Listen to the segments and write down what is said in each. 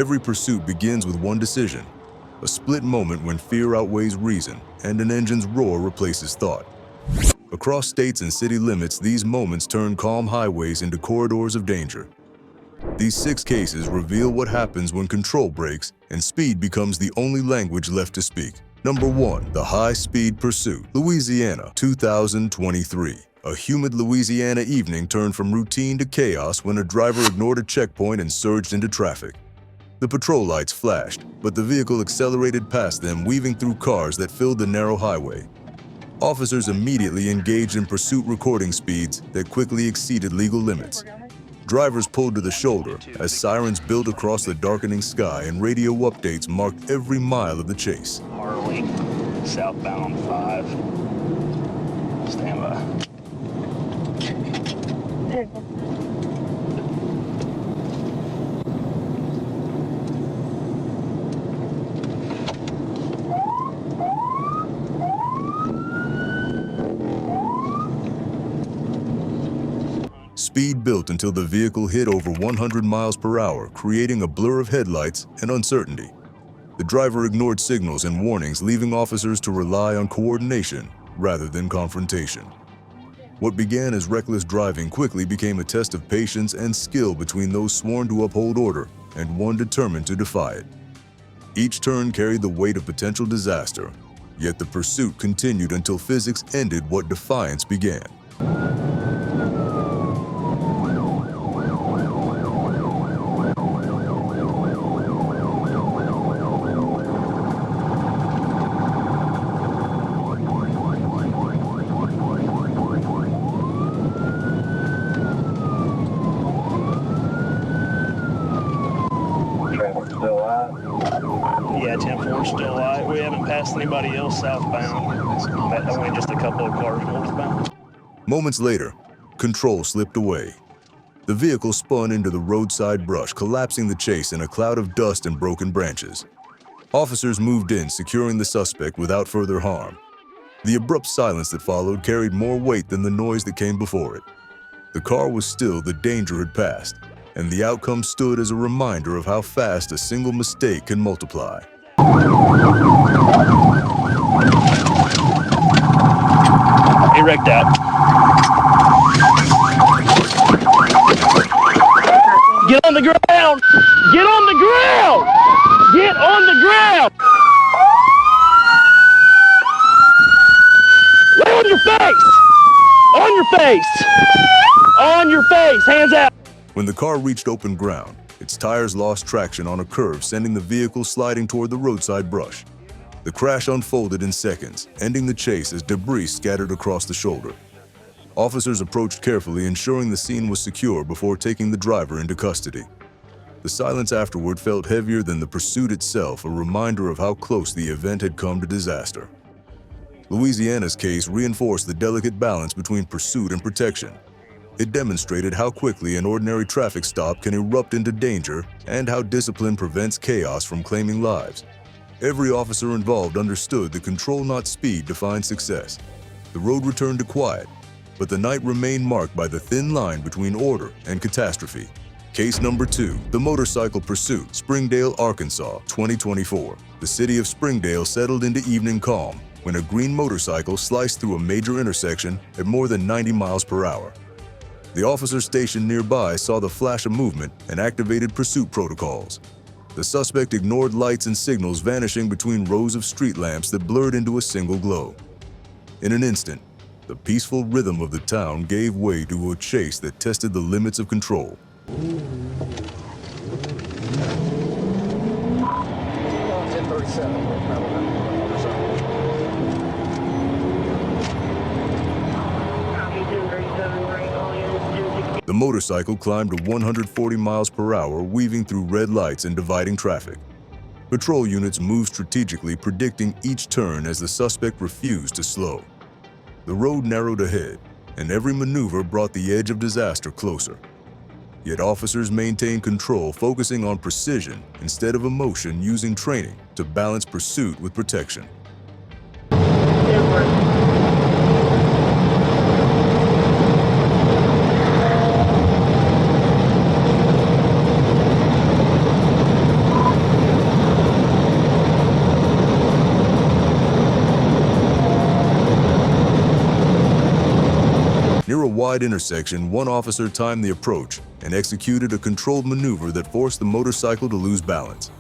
Every pursuit begins with one decision, a split moment when fear outweighs reason and an engine's roar replaces thought. Across states and city limits, these moments turn calm highways into corridors of danger. These 6 cases reveal what happens when control breaks and speed becomes the only language left to speak. Number 1. The High-Speed Pursuit, Louisiana, 2023. A humid Louisiana evening turned from routine to chaos when a driver ignored a checkpoint and surged into traffic. The patrol lights flashed, but the vehicle accelerated past them, weaving through cars that filled the narrow highway. Officers immediately engaged in pursuit, recording speeds that quickly exceeded legal limits. Drivers pulled to the shoulder as sirens built across the darkening sky and radio updates marked every mile of the chase. Harley, southbound 5. Stand by. Speed built until the vehicle hit over 100 miles per hour, creating a blur of headlights and uncertainty. The driver ignored signals and warnings, leaving officers to rely on coordination rather than confrontation. What began as reckless driving quickly became a test of patience and skill between those sworn to uphold order and one determined to defy it. Each turn carried the weight of potential disaster, yet the pursuit continued until physics ended what defiance began. Yeah, 10-4 still light. We haven't passed anybody else southbound. Only just a couple of cars northbound. Moments later, control slipped away. The vehicle spun into the roadside brush, collapsing the chase in a cloud of dust and broken branches. Officers moved in, securing the suspect without further harm. The abrupt silence that followed carried more weight than the noise that came before it. The car was still, the danger had passed, and the outcome stood as a reminder of how fast a single mistake can multiply. He wrecked out. Get on the ground! Get on the ground! Get on the ground! Lay on your face! On your face! On your face! Hands out! When the car reached open ground, its tires lost traction on a curve, sending the vehicle sliding toward the roadside brush. The crash unfolded in seconds, ending the chase as debris scattered across the shoulder. Officers approached carefully, ensuring the scene was secure before taking the driver into custody. The silence afterward felt heavier than the pursuit itself, a reminder of how close the event had come to disaster. Louisiana's case reinforced the delicate balance between pursuit and protection. It demonstrated how quickly an ordinary traffic stop can erupt into danger and how discipline prevents chaos from claiming lives. Every officer involved understood that control, not speed, defined success. The road returned to quiet, but the night remained marked by the thin line between order and catastrophe. Case number 2, the motorcycle pursuit, Springdale, Arkansas, 2024. The city of Springdale settled into evening calm when a green motorcycle sliced through a major intersection at more than 90 miles per hour. The officer stationed nearby saw the flash of movement and activated pursuit protocols. The suspect ignored lights and signals, vanishing between rows of street lamps that blurred into a single glow. In an instant, the peaceful rhythm of the town gave way to a chase that tested the limits of control. The motorcycle climbed to 140 miles per hour, weaving through red lights and dividing traffic. Patrol units moved strategically, predicting each turn as the suspect refused to slow. The road narrowed ahead, and every maneuver brought the edge of disaster closer. Yet officers maintained control, focusing on precision instead of emotion, using training to balance pursuit with protection. wide intersection, one officer timed the approach and executed a controlled maneuver that forced the motorcycle to lose balance.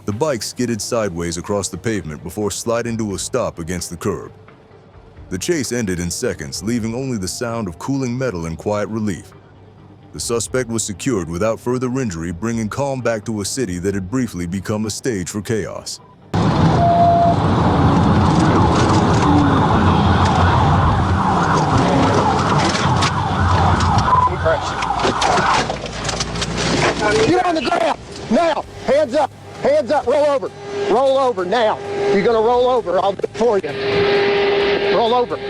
The bike skidded sideways across the pavement before sliding to a stop against the curb. The chase ended in seconds, leaving only the sound of cooling metal in quiet relief. The suspect was secured without further injury, bringing calm back to a city that had briefly become a stage for chaos. Get on the ground! Now! Hands up! Hands up! Roll over! Roll over now! You're gonna roll over. I'll do it for you. Roll over. Put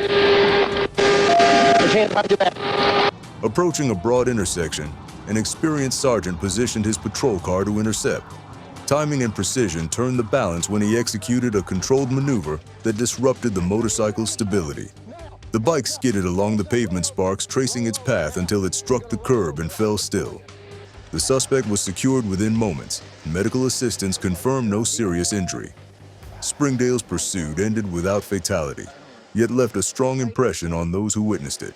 your hands behind your back. Approaching a broad intersection, an experienced sergeant positioned his patrol car to intercept. Timing and precision turned the balance when he executed a controlled maneuver that disrupted the motorcycle's stability. The bike skidded along the pavement sparks, tracing its path until it struck the curb and fell still. The suspect was secured within moments. Medical assistance confirmed no serious injury. Springdale's pursuit ended without fatality, yet left a strong impression on those who witnessed it.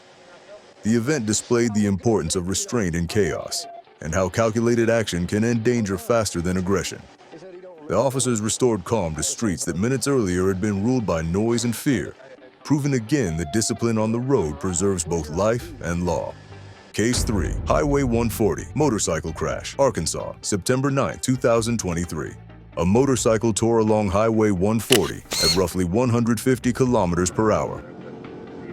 The event displayed the importance of restraint in chaos, and how calculated action can end danger faster than aggression. The officers restored calm to streets that minutes earlier had been ruled by noise and fear, proving again that discipline on the road preserves both life and law. Case 3, Highway 140, motorcycle crash, Arkansas, September 9, 2023. A motorcycle tore along Highway 140 at roughly 150 kilometers per hour.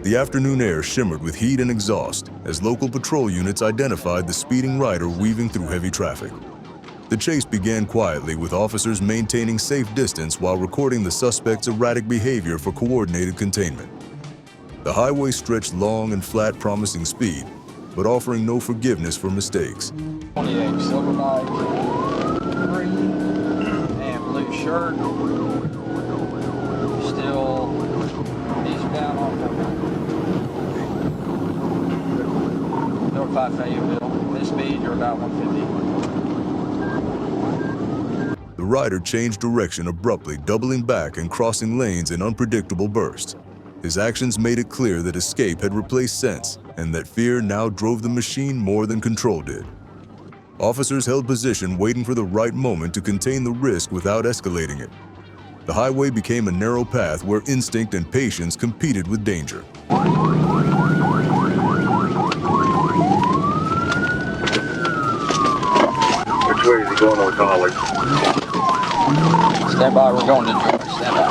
The afternoon air shimmered with heat and exhaust as local patrol units identified the speeding rider weaving through heavy traffic. The chase began quietly, with officers maintaining safe distance while recording the suspect's erratic behavior for coordinated containment. The highway stretched long and flat, promising speed, but offering no forgiveness for mistakes. 28 silver bike, green and blue shirt, still eastbound on North 5 Fayetteville. This speed, you're about 150. The rider changed direction abruptly, doubling back and crossing lanes in unpredictable bursts. His actions made it clear that escape had replaced sense, and that fear now drove the machine more than control did. Officers held position, waiting for the right moment to contain the risk without escalating it. The highway became a narrow path where instinct and patience competed with danger. Which way is he going on college? Stand by, we're going to George. Stand by.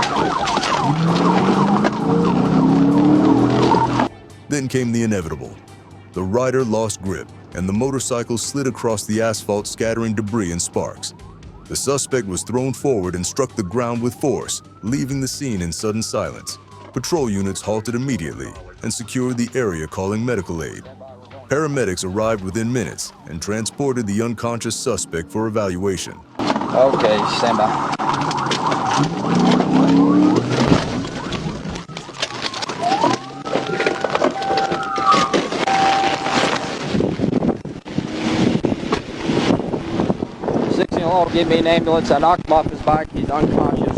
Then came the inevitable. The rider lost grip, and the motorcycle slid across the asphalt, scattering debris and sparks. The suspect was thrown forward and struck the ground with force, leaving the scene in sudden silence. Patrol units halted immediately and secured the area, calling medical aid. Paramedics arrived within minutes and transported the unconscious suspect for evaluation. Okay, stand by. Give me an ambulance. I knocked him off his bike. He's unconscious.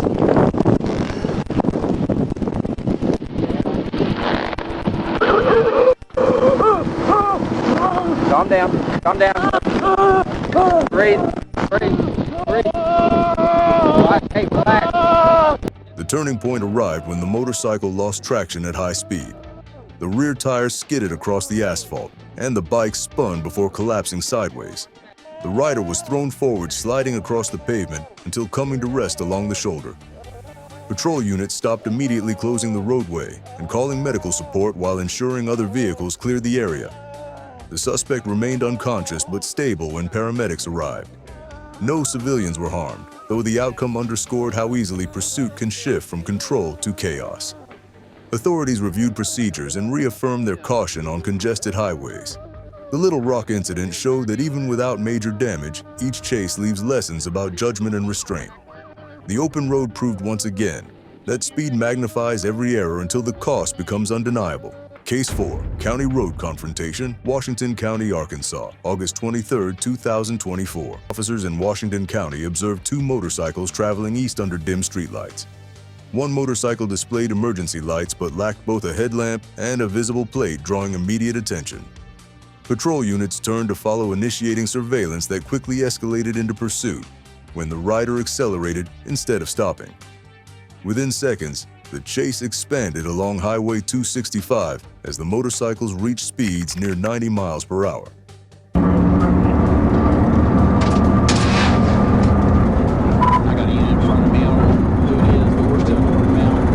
Calm down. Calm down. Breathe. Breathe. Breathe. Hey, relax. The turning point arrived when the motorcycle lost traction at high speed. The rear tires skidded across the asphalt, and the bike spun before collapsing sideways. The rider was thrown forward, sliding across the pavement until coming to rest along the shoulder. Patrol units stopped immediately, closing the roadway and calling medical support while ensuring other vehicles cleared the area. The suspect remained unconscious but stable when paramedics arrived. No civilians were harmed, though the outcome underscored how easily pursuit can shift from control to chaos. Authorities reviewed procedures and reaffirmed their caution on congested highways. The Little Rock incident showed that even without major damage, each chase leaves lessons about judgment and restraint. The open road proved once again that speed magnifies every error until the cost becomes undeniable. Case 4, County Road Confrontation, Washington County, Arkansas, August 23, 2024. Officers in Washington County observed two motorcycles traveling east under dim streetlights. One motorcycle displayed emergency lights but lacked both a headlamp and a visible plate, drawing immediate attention. Patrol units turned to follow, initiating surveillance that quickly escalated into pursuit when the rider accelerated instead of stopping. Within seconds, the chase expanded along Highway 265 as the motorcycles reached speeds near 90 miles per hour. I got a unit in front of me. I don't know who it is, but we're still northbound.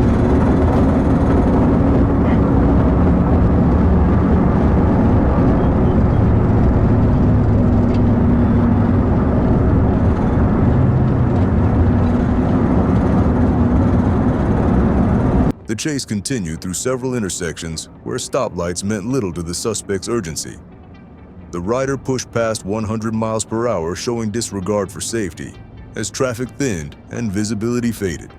The chase continued through several intersections where stoplights meant little to the suspect's urgency. The rider pushed past 100 miles per hour, showing disregard for safety, as traffic thinned and visibility faded.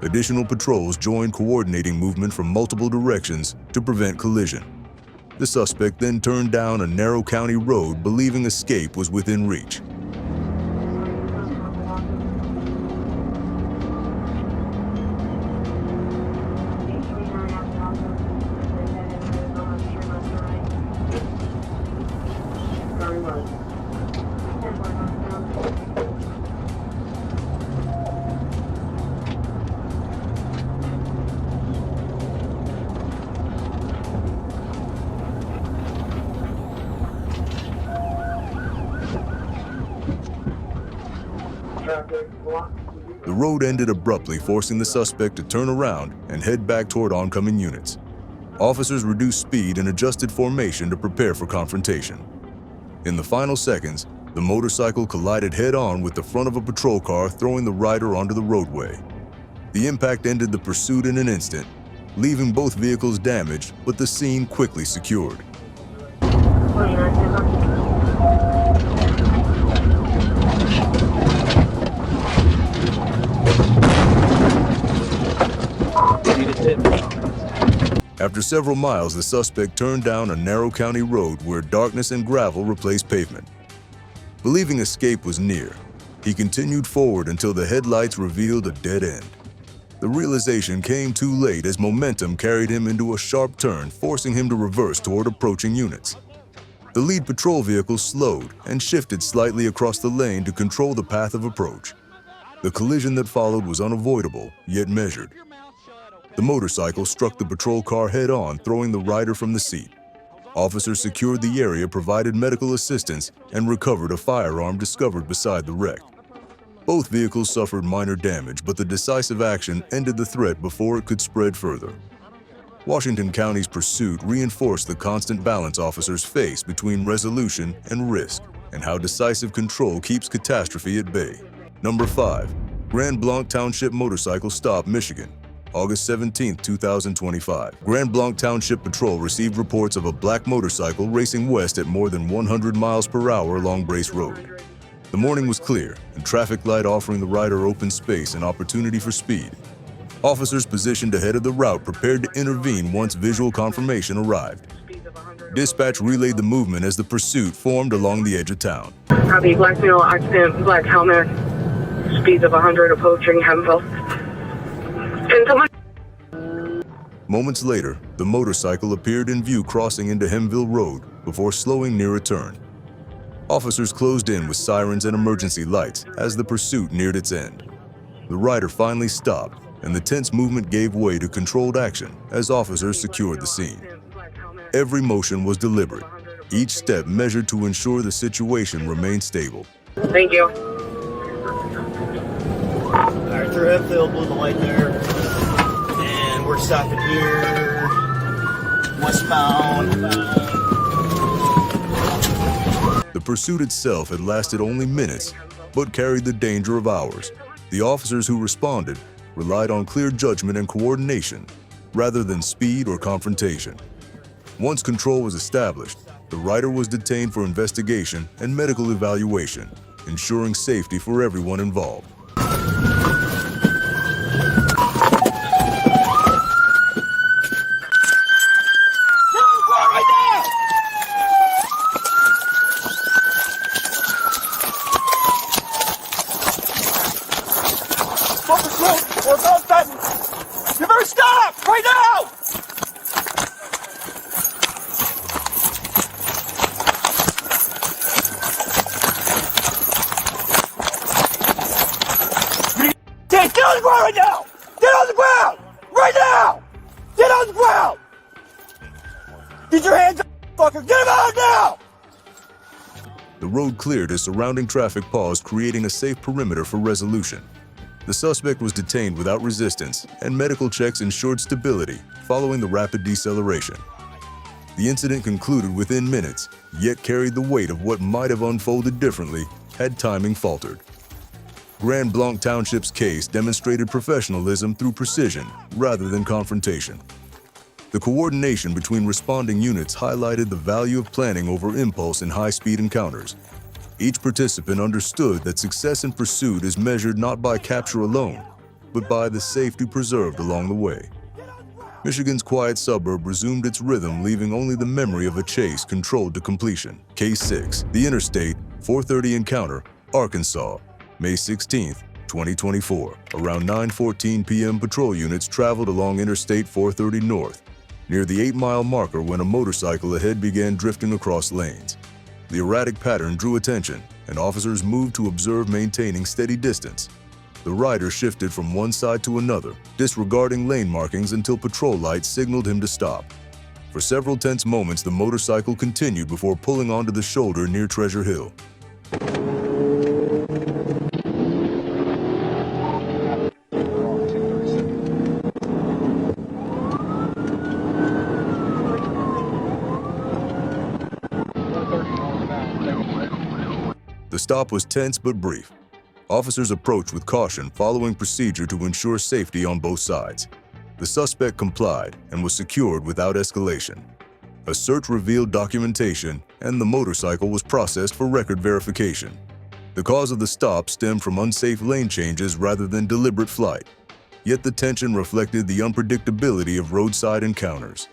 Additional patrols joined, coordinating movement from multiple directions to prevent collision. The suspect then turned down a narrow county road, believing escape was within reach. The road ended abruptly, forcing the suspect to turn around and head back toward oncoming units. Officers reduced speed and adjusted formation to prepare for confrontation. In the final seconds, the motorcycle collided head-on with the front of a patrol car, throwing the rider onto the roadway. The impact ended the pursuit in an instant, leaving both vehicles damaged, but the scene quickly secured. After several miles, the suspect turned down a narrow county road where darkness and gravel replaced pavement. Believing escape was near, he continued forward until the headlights revealed a dead end. The realization came too late as momentum carried him into a sharp turn, forcing him to reverse toward approaching units. The lead patrol vehicle slowed and shifted slightly across the lane to control the path of approach. The collision that followed was unavoidable, yet measured. The motorcycle struck the patrol car head-on, throwing the rider from the seat. Officers secured the area, provided medical assistance, and recovered a firearm discovered beside the wreck. Both vehicles suffered minor damage, but the decisive action ended the threat before it could spread further. Washington County's pursuit reinforced the constant balance officers face between resolution and risk, and how decisive control keeps catastrophe at bay. Number 5. Grand Blanc Township Motorcycle Stop, Michigan. August 17, 2025. Grand Blanc Township Patrol received reports of a black motorcycle racing west at more than 100 miles per hour along Brace Road. The morning was clear, and traffic light offering the rider open space and opportunity for speed. Officers positioned ahead of the route prepared to intervene once visual confirmation arrived. Dispatch relayed the movement as the pursuit formed along the edge of town. Copy, black male, accident, black helmet, speeds of 100 approaching Hemville. Moments later, the motorcycle appeared in view crossing into Hemville Road before slowing near a turn. Officers closed in with sirens and emergency lights as the pursuit neared its end. The rider finally stopped, and the tense movement gave way to controlled action as officers secured the scene. Every motion was deliberate, each step measured to ensure the situation remained stable. Thank you. Alright, through Hempfield, blue the light there. And we're stopping here. Westbound. The pursuit itself had lasted only minutes, but carried the danger of hours. The officers who responded relied on clear judgment and coordination, rather than speed or confrontation. Once control was established, the rider was detained for investigation and medical evaluation, ensuring safety for everyone involved. We're both button. Get your hands up, fucker! Get him out now! The road cleared as surrounding traffic paused, creating a safe perimeter for resolution. The suspect was detained without resistance, and medical checks ensured stability following the rapid deceleration. The incident concluded within minutes, yet carried the weight of what might have unfolded differently had timing faltered. Grand Blanc Township's case demonstrated professionalism through precision rather than confrontation. The coordination between responding units highlighted the value of planning over impulse in high-speed encounters. Each participant understood that success in pursuit is measured not by capture alone, but by the safety preserved along the way. Michigan's quiet suburb resumed its rhythm, leaving only the memory of a chase controlled to completion. Case 6, the Interstate 430 encounter, Arkansas, May 16, 2024. Around 9:14 p.m., patrol units traveled along Interstate 430 North, near the 8-mile marker when a motorcycle ahead began drifting across lanes. The erratic pattern drew attention, and officers moved to observe, maintaining steady distance. The rider shifted from one side to another, disregarding lane markings until patrol lights signaled him to stop. For several tense moments, the motorcycle continued before pulling onto the shoulder near Treasure Hill. The stop was tense but brief. Officers approached with caution, following procedure to ensure safety on both sides. The suspect complied and was secured without escalation. A search revealed documentation, and the motorcycle was processed for record verification. The cause of the stop stemmed from unsafe lane changes rather than deliberate flight. Yet the tension reflected the unpredictability of roadside encounters.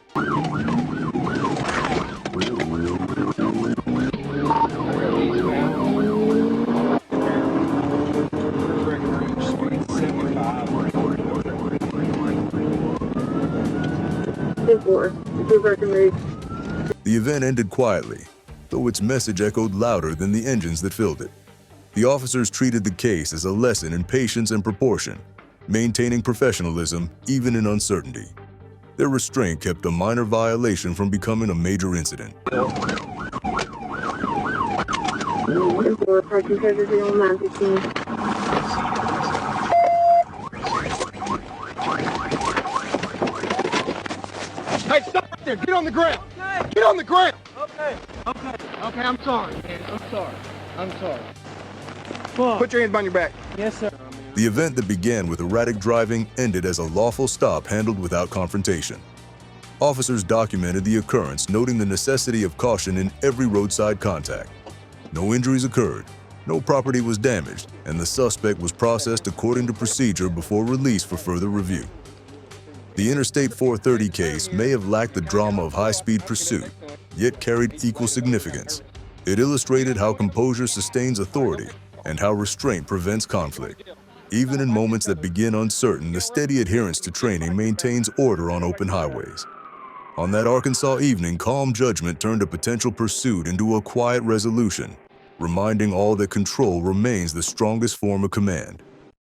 The event ended quietly, though its message echoed louder than the engines that filled it. The officers treated the case as a lesson in patience and proportion, maintaining professionalism even in uncertainty. Their restraint kept a minor violation from becoming a major incident. Hey, stop right there! Get on the ground! Get on the ground! Okay. Okay, I'm sorry, man. I'm sorry. Fuck. Put your hands behind your back. Yes, sir. The event that began with erratic driving ended as a lawful stop handled without confrontation. Officers documented the occurrence, noting the necessity of caution in every roadside contact. No injuries occurred, no property was damaged, and the suspect was processed according to procedure before release for further review. The Interstate 430 case may have lacked the drama of high-speed pursuit, yet carried equal significance. It illustrated how composure sustains authority and how restraint prevents conflict. Even in moments that begin uncertain, the steady adherence to training maintains order on open highways. On that Arkansas evening, calm judgment turned a potential pursuit into a quiet resolution, reminding all that control remains the strongest form of command.